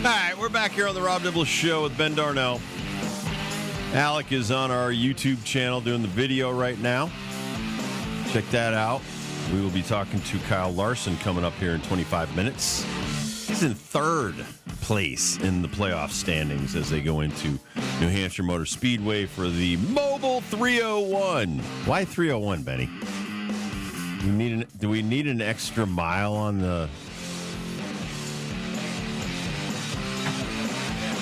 All right, we're back here on the Rob Dibble Show with Ben Darnell. Alec is on our YouTube channel doing the video right now. Check that out. We will be talking to Kyle Larson coming up here in 25 minutes. He's in third place in the playoff standings as they go into New Hampshire Motor Speedway for the Mobile 301. Why 301, Benny? Do we need an extra mile on the...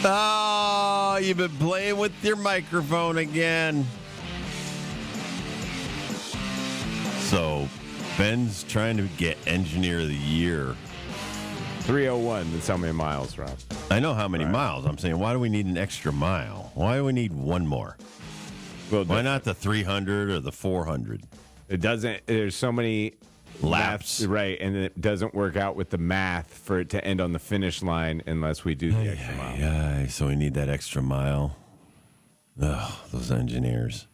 Oh, you've been playing with your microphone again. So, Ben's trying to get Engineer of the Year. 301, that's how many miles, Rob? I know how many miles. I'm saying, why do we need an extra mile? Why do we need one more? Well, why not the 300 or the 400? It doesn't, there's so many laps. Right, and it doesn't work out with the math for it to end on the finish line unless we do the extra mile. Yeah, so we need that extra mile. Oh, those engineers.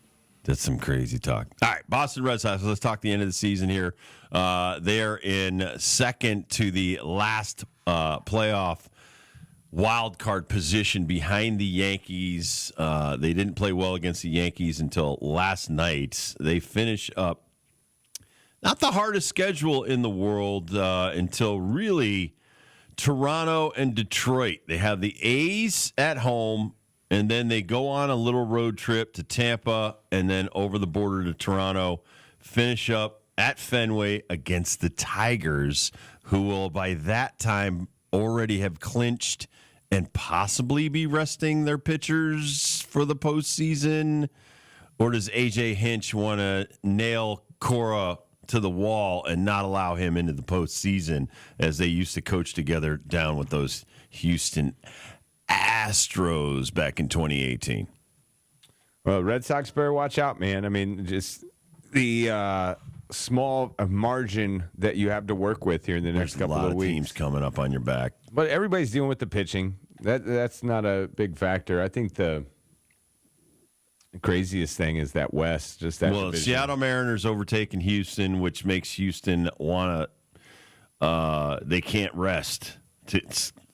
That's some crazy talk. All right, Boston Red Sox. Let's talk the end of the season here. They are in second to the last playoff wild card position behind the Yankees. They didn't play well against the Yankees until last night. They finish up not the hardest schedule in the world until really Toronto and Detroit. They have the A's at home, and then they go on a little road trip to Tampa and then over the border to Toronto, finish up at Fenway against the Tigers, who will by that time already have clinched and possibly be resting their pitchers for the postseason. Or does A.J. Hinch want to nail Cora to the wall and not allow him into the postseason as they used to coach together down with those Houston Astros back in 2018? Well, Red Sox better watch out, man. I mean, just the small margin that you have to work with here in the next couple of weeks. A lot of teams coming up on your back. But everybody's dealing with the pitching. That's not a big factor. I think the craziest thing is that West. Just that. Well, division. Seattle Mariners overtaking Houston, which makes Houston want to. They can't rest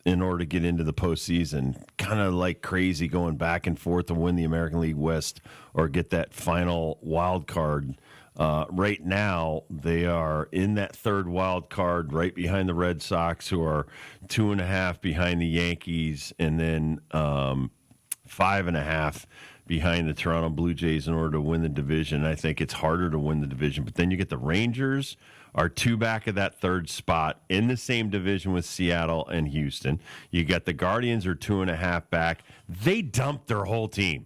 in order to get into the postseason. Kind of like crazy going back and forth to win the American League West or get that final wild card. Right now, they are in that third wild card right behind the Red Sox, who are 2.5 behind the Yankees, and then 5.5 behind the Toronto Blue Jays in order to win the division. I think it's harder to win the division. But then you get the Rangers are 2 back of that third spot in the same division with Seattle and Houston. You got the Guardians are 2.5 back. They dumped their whole team.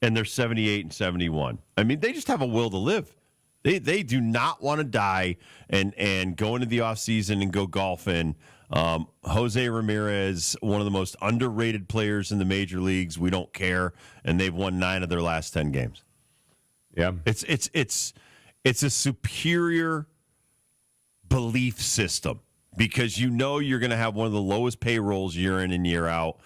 And they're 78 and 71. I mean, they just have a will to live. They do not want to die and go into the offseason and go golfing. Jose Ramirez, one of the most underrated players in the major leagues. We don't care, and they've won 9 of their last 10 games. Yeah, it's a superior belief system because you know you're going to have one of the lowest payrolls year in and year out.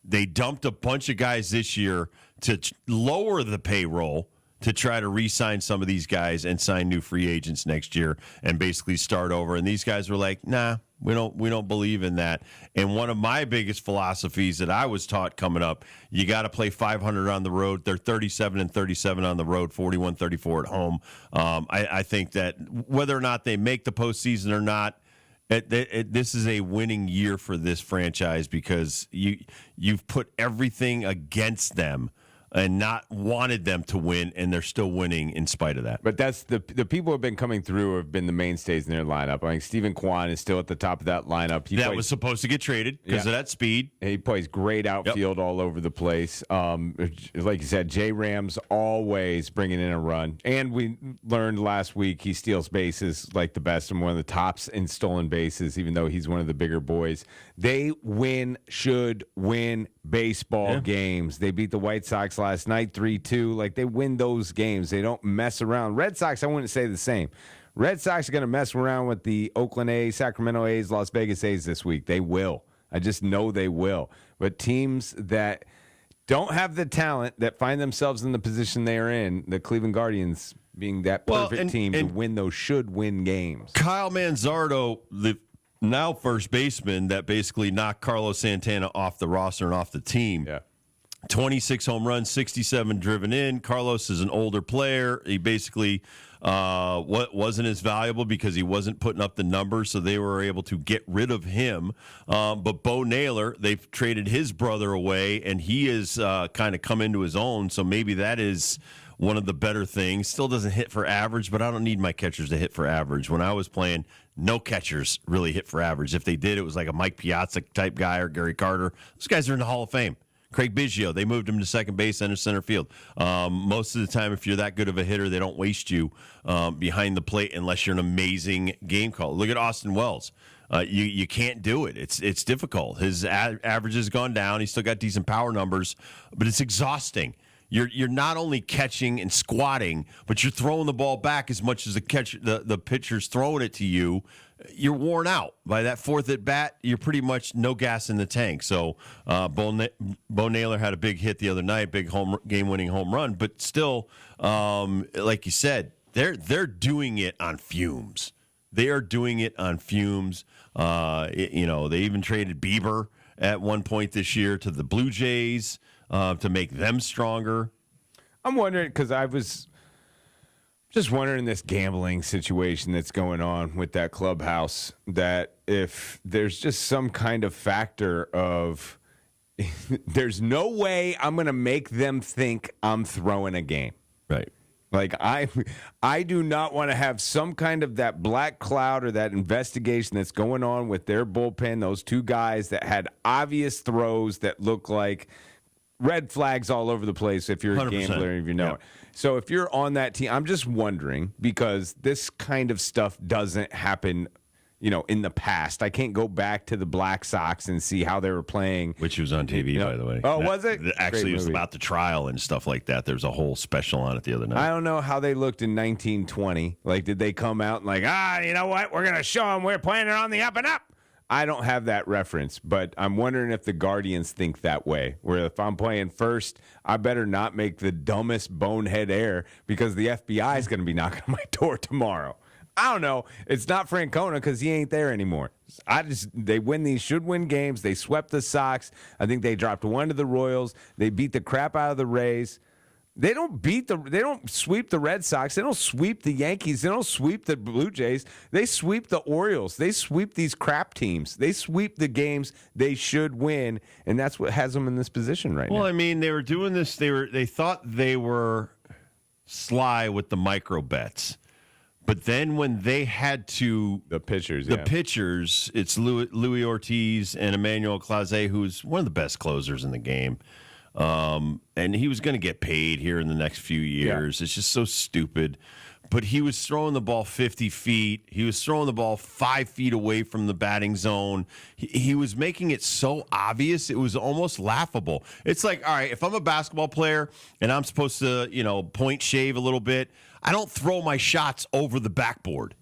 They dumped a bunch of guys this year to lower the payroll to try to re-sign some of these guys and sign new free agents next year and basically start over. And these guys were like, nah, we don't believe in that. And one of my biggest philosophies that I was taught coming up, you got to play 500 on the road. They're 37 and 37 on the road, 41-34 at home. I think that whether or not they make the postseason or not, this is a winning year for this franchise because you've put everything against them and not wanted them to win, and they're still winning in spite of that. But that's the people who have been coming through have been the mainstays in their lineup. I think Stephen Kwan is still at the top of that lineup. That was supposed to get traded because of that speed. He plays great outfield all over the place. Like you said, J. Ram's always bringing in a run. And we learned last week he steals bases like the best and one of the tops in stolen bases, even though he's one of the bigger boys. They should win baseball games. They beat the White Sox last night 3-2. Like, they win those games. They don't mess around. Red Sox, I wouldn't say the same. Red Sox are going to mess around with the Oakland A's, Sacramento A's, Las Vegas A's this week. They will. I just know they will. But teams that don't have the talent, that find themselves in the position they are in, the Cleveland Guardians being that perfect team to win those should-win games. Kyle Manzardo, now first baseman that basically knocked Carlos Santana off the roster and off the team. Yeah. 26 home runs, 67 driven in. Carlos is an older player. He basically wasn't as valuable because he wasn't putting up the numbers, so they were able to get rid of him. But Bo Naylor, they've traded his brother away, and he has kind of come into his own, so maybe that is one of the better things. Still doesn't hit for average, but I don't need my catchers to hit for average. When I was playing, no catchers really hit for average. If they did, it was like a Mike Piazza type guy or Gary Carter. Those guys are in the Hall of Fame. Craig Biggio, they moved him to second base and center field. Most of the time, if you're that good of a hitter, they don't waste you behind the plate unless you're an amazing game caller. Look at Austin Wells. You can't do it. It's difficult. His average has gone down. He's still got decent power numbers, but it's exhausting. You're not only catching and squatting, but you're throwing the ball back as much as the pitcher's throwing it to you. You're worn out. By that fourth at bat, you're pretty much no gas in the tank. So Bo Naylor had a big hit the other night, big game-winning home run. But still, like you said, they're doing it on fumes. They are doing it on fumes. They even traded Bieber at one point this year to the Blue Jays to make them stronger. I'm wondering, because I was just wondering this gambling situation that's going on with that clubhouse, that if there's just some kind of factor of there's no way I'm going to make them think I'm throwing a game. Right. Like I do not want to have some kind of that black cloud or that investigation that's going on with their bullpen, those two guys that had obvious throws that look like red flags all over the place if you're a 100%. gambler, if you know it. So if you're on that team, I'm just wondering, because this kind of stuff doesn't happen, in the past. I can't go back to the Black Sox and see how they were playing. Which was on TV, by the way. Oh, was it? Actually, it was about the trial and stuff like that. There was a whole special on it the other night. I don't know how they looked in 1920. Like, did they come out and like, you know what? We're going to show them we're playing it on the up and up. I don't have that reference, but I'm wondering if the Guardians think that way, where if I'm playing first, I better not make the dumbest bonehead error because the FBI is going to be knocking on my door tomorrow. I don't know. It's not Francona because he ain't there anymore. They win these should-win games. They swept the Sox. I think they dropped one to the Royals. They beat the crap out of the Rays. They don't sweep the Red Sox. They don't sweep the Yankees. They don't sweep the Blue Jays. They sweep the Orioles. They sweep these crap teams. They sweep the games they should win, and that's what has them in this position right now. Well, I mean, they were doing this. They thought they were sly with the micro bets, but then when they had to the pitchers, it's Louis Ortiz and Emmanuel Clase, who's one of the best closers in the game. And he was going to get paid here in the next few years. Yeah. It's just so stupid. But he was throwing the ball 50 feet. He was throwing the ball 5 feet away from the batting zone. He was making it so obvious. It was almost laughable. It's like, all right, if I'm a basketball player and I'm supposed to, point shave a little bit, I don't throw my shots over the backboard.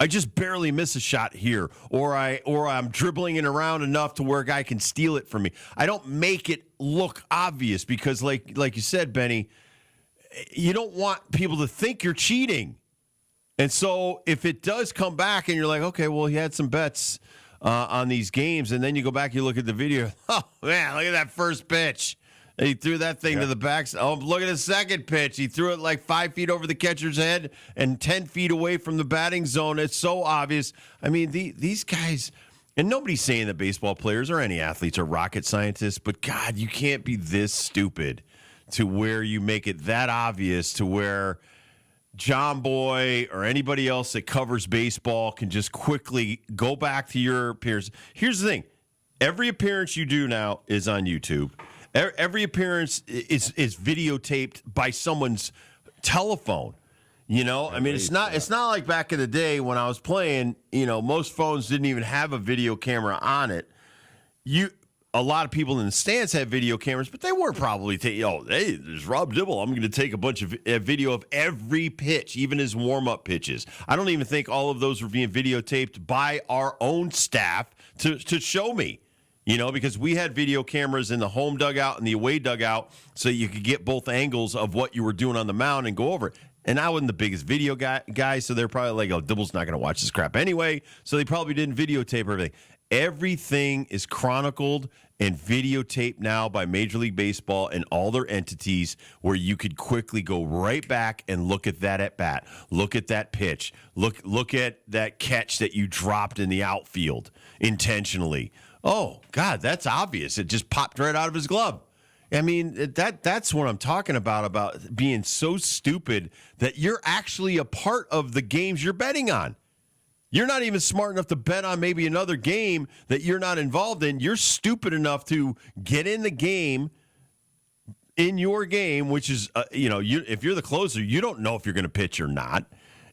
I just barely miss a shot here, or I'm dribbling it around enough to where a guy can steal it from me. I don't make it look obvious because, like you said, Benny, you don't want people to think you're cheating. And so if it does come back and you're like, okay, well, he had some bets on these games, and then you go back, you look at the video, oh, man, look at that first pitch. And he threw that thing to the back. Oh, look at the second pitch. He threw it like 5 feet over the catcher's head and 10 feet away from the batting zone. It's so obvious. I mean, these guys, and nobody's saying that baseball players or any athletes are rocket scientists, but God, you can't be this stupid to where you make it that obvious to where John Boy or anybody else that covers baseball can just quickly go back to your appearance. Here's the thing. Every appearance you do now is on YouTube. Every appearance is videotaped by someone's telephone. I mean, it's not like back in the day when I was playing. Most phones didn't even have a video camera on it. A lot of people in the stands had video cameras, but they weren't probably taking. Oh, hey, there's Rob Dibble. I'm going to take a bunch of video of every pitch, even his warm-up pitches. I don't even think all of those were being videotaped by our own staff to show me. Because we had video cameras in the home dugout and the away dugout so you could get both angles of what you were doing on the mound and go over it. And I wasn't the biggest video guy, so they're probably like, oh, Dibble's not going to watch this crap anyway. So they probably didn't videotape everything. Everything is chronicled and videotaped now by Major League Baseball and all their entities, where you could quickly go right back and look at that at bat, look at that pitch, look at that catch that you dropped in the outfield intentionally. Oh, God, that's obvious. It just popped right out of his glove. I mean, that's what I'm talking about being so stupid that you're actually a part of the games you're betting on. You're not even smart enough to bet on maybe another game that you're not involved in. You're stupid enough to get in the game, in your game, which is, if you're the closer, you don't know if you're going to pitch or not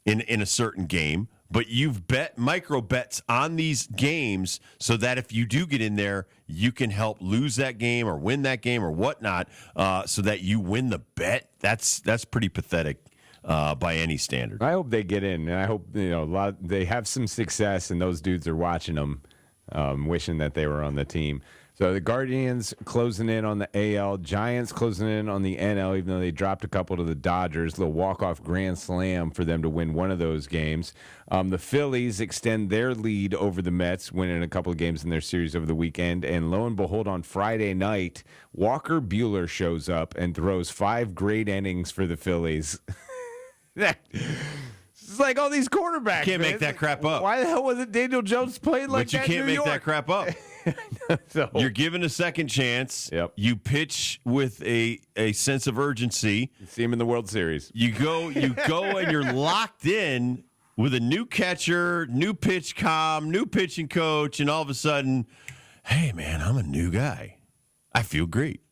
in a certain game. But you've bet micro bets on these games so that if you do get in there, you can help lose that game or win that game or whatnot, so that you win the bet. That's pretty pathetic by any standard. I hope they get in, and I hope they have some success, and those dudes are watching them, wishing that they were on the team. So the Guardians closing in on the AL, Giants closing in on the NL, even though they dropped a couple to the Dodgers. A little walk-off grand slam for them to win one of those games. The Phillies extend their lead over the Mets, winning a couple of games in their series over the weekend. And lo and behold, on Friday night, Walker Buehler shows up and throws 5 great innings for the Phillies. It's like all these quarterbacks. Can't make that crap up. Why the hell wasn't Daniel Jones playing like that? But you can't make that crap up. So, you're given a second chance. Yep. You pitch with a sense of urgency. You see him in the World Series. You go, and you're locked in with a new catcher, new pitch comm, new pitching coach, and all of a sudden, hey man, I'm a new guy. I feel great.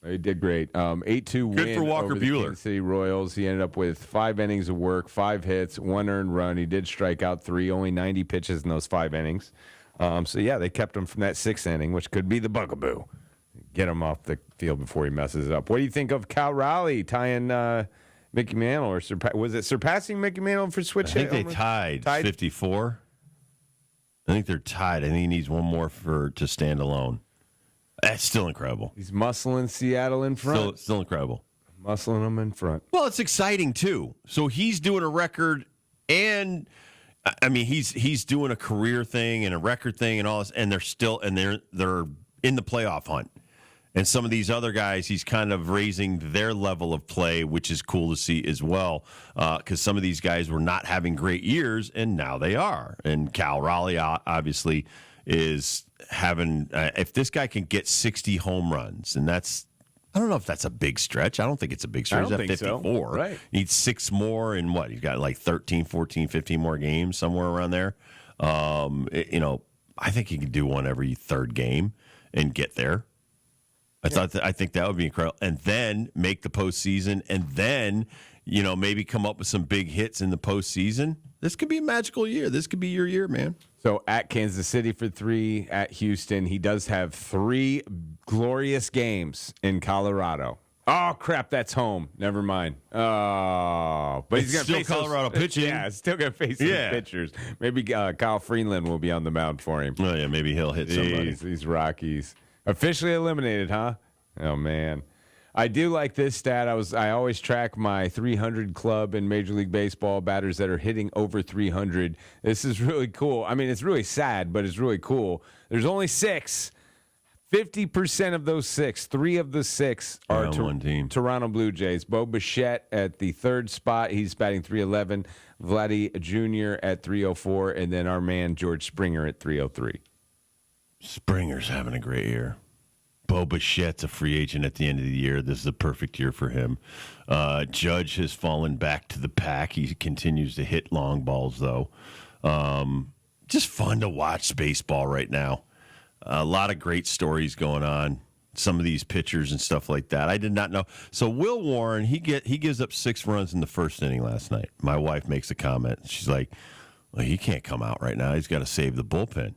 He did great. 8-2 win for Walker over the Buehler. Kansas City Royals. He ended up with 5 innings of work, 5 hits, 1 earned run. He did strike out 3, only 90 pitches in those 5 innings. They kept him from that 6th inning, which could be the bugaboo. Get him off the field before he messes it up. What do you think of Cal Raleigh tying Mickey Mantle? Or was it surpassing Mickey Mantle for switch I think hit? they tied 54. I think they're tied. I think he needs one more to stand alone. That's still incredible. He's muscling Seattle in front. Still incredible. Muscling them in front. Well, it's exciting too. So he's doing a record, and I mean he's doing a career thing and a record thing and all this, and they're in the playoff hunt. And some of these other guys, he's kind of raising their level of play, which is cool to see as well. Because some of these guys were not having great years, and now they are. And Cal Raleigh obviously is having, if this guy can get 60 home runs, and that's, I don't know if that's a big stretch. I don't think it's a big stretch. I don't He's at think 54. so. Right. Needs 6 more, and what? He's got like 13, 14, 15 more games, somewhere around there. I think he could do one every 3rd game and get there. I think that would be incredible. And then make the postseason, and then, maybe come up with some big hits in the postseason. This could be a magical year. This could be your year, man. So at Kansas City for 3, at Houston, he does have 3 glorious games in Colorado. Oh crap, that's home. Never mind. Oh, but he's It's gonna still face Colorado pitching. Yeah, still gonna face some pitchers. Maybe Kyle Freeland will be on the mound for him. Oh yeah, maybe he'll hit somebody. These Rockies officially eliminated, huh? Oh man. I do like this stat. I always track my 300 club in Major League Baseball, batters that are hitting over 300. This is really cool. I mean, it's really sad, but it's really cool. There's only 6. 50% of those 6, 3 of the 6 are one team. Toronto Blue Jays. Bo Bichette at the 3rd spot. He's batting 311. Vladdy Jr. at 304. And then our man George Springer at 303. Springer's having a great year. Bo Bichette's a free agent at the end of the year. This is a perfect year for him. Judge has fallen back to the pack. He continues to hit long balls, though. Just fun to watch baseball right now. A lot of great stories going on. Some of these pitchers and stuff like that. I did not know. So Will Warren, he gives up 6 runs in the 1st inning last night. My wife makes a comment. She's like, well, he can't come out right now. He's got to save the bullpen.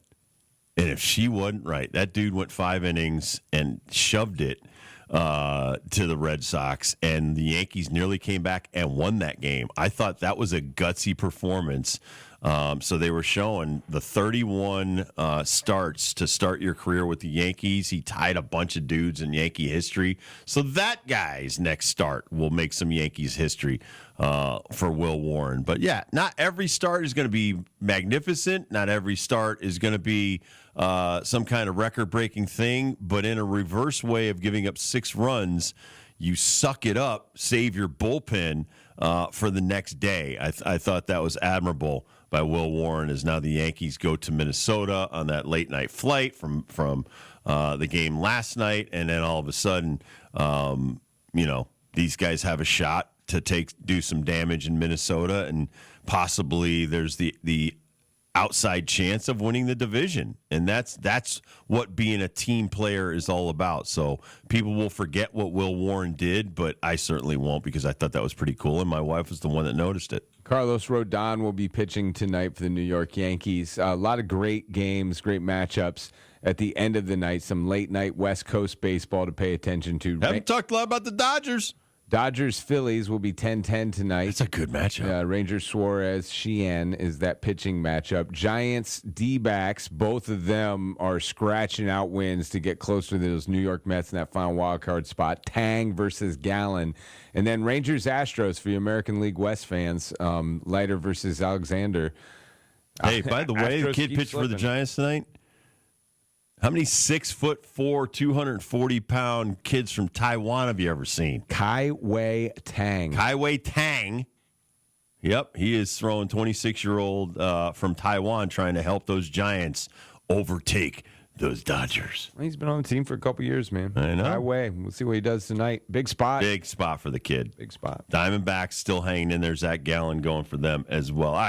And if she wasn't right, that dude went 5 innings and shoved it to the Red Sox, and the Yankees nearly came back and won that game. I thought that was a gutsy performance So they were showing the 31 starts to start your career with the Yankees. He tied a bunch of dudes in Yankee history. So that guy's next start will make some Yankees history for Will Warren. But yeah, not every start is going to be magnificent. Not every start is going to be some kind of record-breaking thing. But in a reverse way of giving up 6 runs, you suck it up, save your bullpen for the next day. I thought that was admirable by Will Warren, as now the Yankees go to Minnesota on that late night flight from the game last night, and then all of a sudden, these guys have a shot to do some damage in Minnesota, and possibly there's the outside chance of winning the division. And that's what being a team player is all about. So people will forget what Will Warren did, but I certainly won't, because I thought that was pretty cool, and my wife was the one that noticed it. Carlos Rodon will be pitching tonight for the New York Yankees. A lot of great games, great matchups at the end of the night. Some late-night West Coast baseball to pay attention to. Haven't talked a lot about the Dodgers. Dodgers-Phillies will be 10-10 tonight. That's a good matchup. Rangers Suarez-Sheehan is that pitching matchup. Giants D-backs, both of them are scratching out wins to get closer to those New York Mets in that final wild card spot. Tang versus Gallen. And then Rangers-Astros for you American League West fans. Leiter versus Alexander. Hey, by the way, the kid pitched for the Giants tonight. How many 6'4", 240-pound kids from Taiwan have you ever seen? Kai Wei Tang. Kai Wei Tang. Yep, he is throwing 26-year-old from Taiwan, trying to help those Giants overtake those Dodgers. He's been on the team for a couple years, man. I know. Kai Wei. We'll see what he does tonight. Big spot. Big spot for the kid. Big spot. Diamondbacks still hanging in there. Zach Gallen going for them as well. All right.